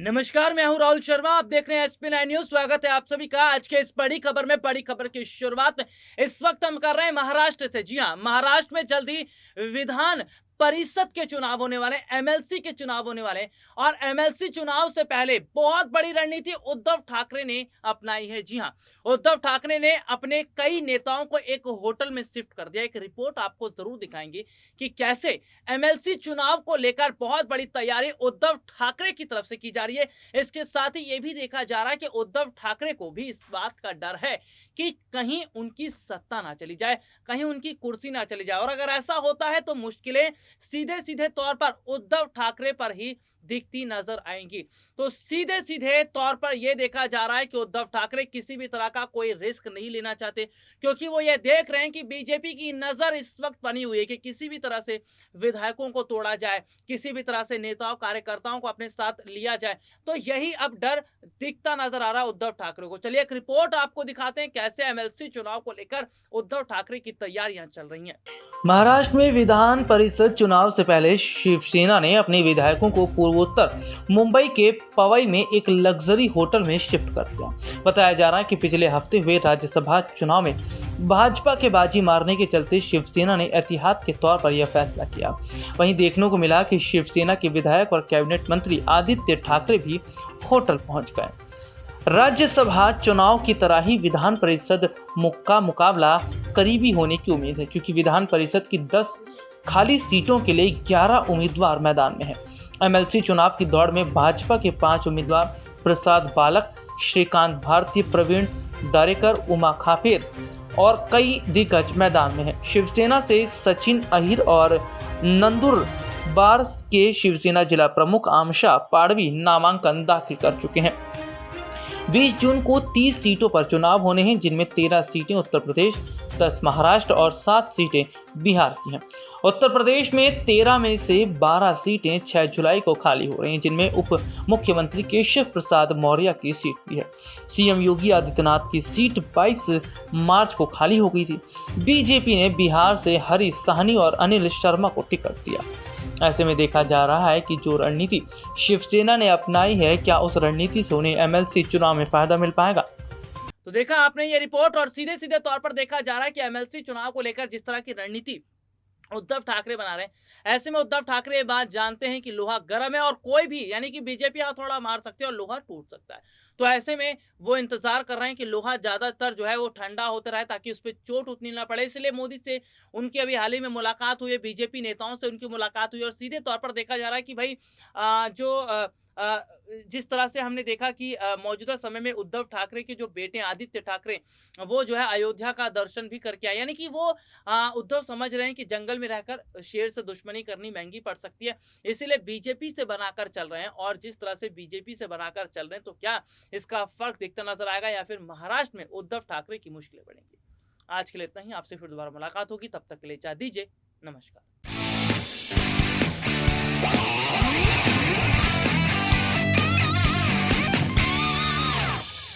नमस्कार, मैं हूं राहुल शर्मा। आप देख रहे हैं SP9 न्यूज। स्वागत है आप सभी का आज के इस बड़ी खबर में। बड़ी खबर की शुरुआत में इस वक्त हम कर रहे हैं महाराष्ट्र से। जी हां, महाराष्ट्र में जल्द ही विधान परिषद के चुनाव होने वाले, MLC के चुनाव होने वाले और MLC चुनाव से पहले बहुत बड़ी रणनीति उद्धव ठाकरे ने अपनाई है। जी हां, उद्धव ठाकरे ने अपने कई नेताओं को एक होटल में शिफ्ट कर दिया। एक रिपोर्ट आपको जरूर दिखाएंगे कि कैसे MLC चुनाव को लेकर बहुत बड़ी तैयारी उद्धव ठाकरे की तरफ से की जा रही है। इसके साथ ही यह भी देखा जा रहा है कि उद्धव ठाकरे को भी इस बात का डर है कि कहीं उनकी सत्ता ना चली जाए, कहीं उनकी कुर्सी ना चली जाए, और अगर ऐसा होता है तो मुश्किलें सीधे सीधे तौर पर उद्धव ठाकरे पर ही दिखती नजर आएंगी। तो सीधे सीधे तौर पर यह देखा जा रहा है कि उद्धव ठाकरे किसी भी तरह का कोई रिस्क नहीं लेना चाहते, क्योंकि वो ये देख रहे हैं कि बीजेपी की नजर इस वक्त बनी हुई है कि किसी भी तरह से विधायकों को तोड़ा जाए, किसी भी तरह से नेताओं कार्यकर्ताओं को अपने साथ लिया जाए। तो यही अब डर दिखता नजर आ रहा है उद्धव ठाकरे को। चलिए एक रिपोर्ट आपको दिखाते हैं कैसे MLC चुनाव को लेकर उद्धव ठाकरे की तैयारियां चल रही हैं। महाराष्ट्र में विधान परिषद चुनाव से पहले शिवसेना ने अपने विधायकों को पूर्वोत्तर मुंबई के पवई में एक लग्जरी होटल में शिफ्ट कर दिया। बताया जा रहा है कि पिछले हफ्ते हुए राज्यसभा चुनाव में भाजपा के बाजी मारने के चलते शिवसेना ने एहतियात के तौर पर यह फैसला किया। वहीं देखने को मिला कि शिवसेना के विधायक और कैबिनेट मंत्री आदित्य ठाकरे भी होटल पहुंच गए। राज्यसभा चुनाव की तरह ही विधान परिषद का मुकाबला करीबी होने की उम्मीद है, क्योंकि विधान परिषद की 10 खाली सीटों के लिए 11 उम्मीदवार मैदान में हैं। MLC चुनाव की दौड़ में भाजपा के 5 उम्मीदवार प्रसाद बालक, श्रीकांत भारती, प्रवीण दारेकर, उमा खापेर और कई दिग्गज मैदान में हैं। शिवसेना से सचिन अहिर और नंदुरबार के शिवसेना जिला प्रमुख आमशा पाड़वी नामांकन दाखिल कर चुके हैं। 20 जून को 30 सीटों पर चुनाव होने हैं, जिनमें 13 सीटें उत्तर प्रदेश, 10 महाराष्ट्र और 7 सीटें बिहार की हैं। उत्तर प्रदेश में 13 में से 12 सीटें 6 जुलाई को खाली हो रही हैं, जिनमें उप मुख्यमंत्री केशव प्रसाद मौर्य की सीट भी है। CM योगी आदित्यनाथ की सीट 22 मार्च को खाली हो गई थी। बीजेपी ने बिहार से हरीश साहनी और अनिल शर्मा को टिकट दिया। ऐसे में देखा जा रहा है कि जो रणनीति शिवसेना ने अपनाई है, क्या उस रणनीति से उन्हें MLC चुनाव में फायदा मिल पाएगा। तो देखा आपने ये रिपोर्ट, और सीधे सीधे तौर पर देखा जा रहा है कि MLC चुनाव को लेकर जिस तरह की रणनीति उद्धव ठाकरे बना रहे हैं, ऐसे में उद्धव ठाकरे ये बात जानते हैं कि लोहा गर्म है और कोई भी यानी कि बीजेपी थोड़ा मार सकते हैं और लोहा टूट सकता है। तो ऐसे में वो इंतजार कर रहे हैं कि लोहा ज्यादातर जो है वो ठंडा होता रहे, ताकि उस पर चोट उतनी ना पड़े। इसलिए मोदी से उनकी अभी हाल ही में मुलाकात हुई है, बीजेपी नेताओं से उनकी मुलाकात हुई, और सीधे तौर पर देखा जा रहा है कि भाई जिस तरह से हमने देखा कि मौजूदा समय में उद्धव ठाकरे के जो बेटे आदित्य ठाकरे, वो जो है अयोध्या का दर्शन भी करके आए। यानी कि वो उद्धव समझ रहे हैं कि जंगल में रहकर शेर से दुश्मनी करनी महंगी पड़ सकती है, इसीलिए बीजेपी से बनाकर चल रहे हैं। और जिस तरह से बीजेपी से बनाकर चल रहे हैं, तो क्या इसका फर्क दिखता नजर आएगा या फिर महाराष्ट्र में उद्धव ठाकरे की मुश्किलें बढ़ेंगी। आज के लिए इतना ही, आपसे फिर दोबारा मुलाकात होगी, तब तक के लिए इजाजत दीजिए। नमस्कार।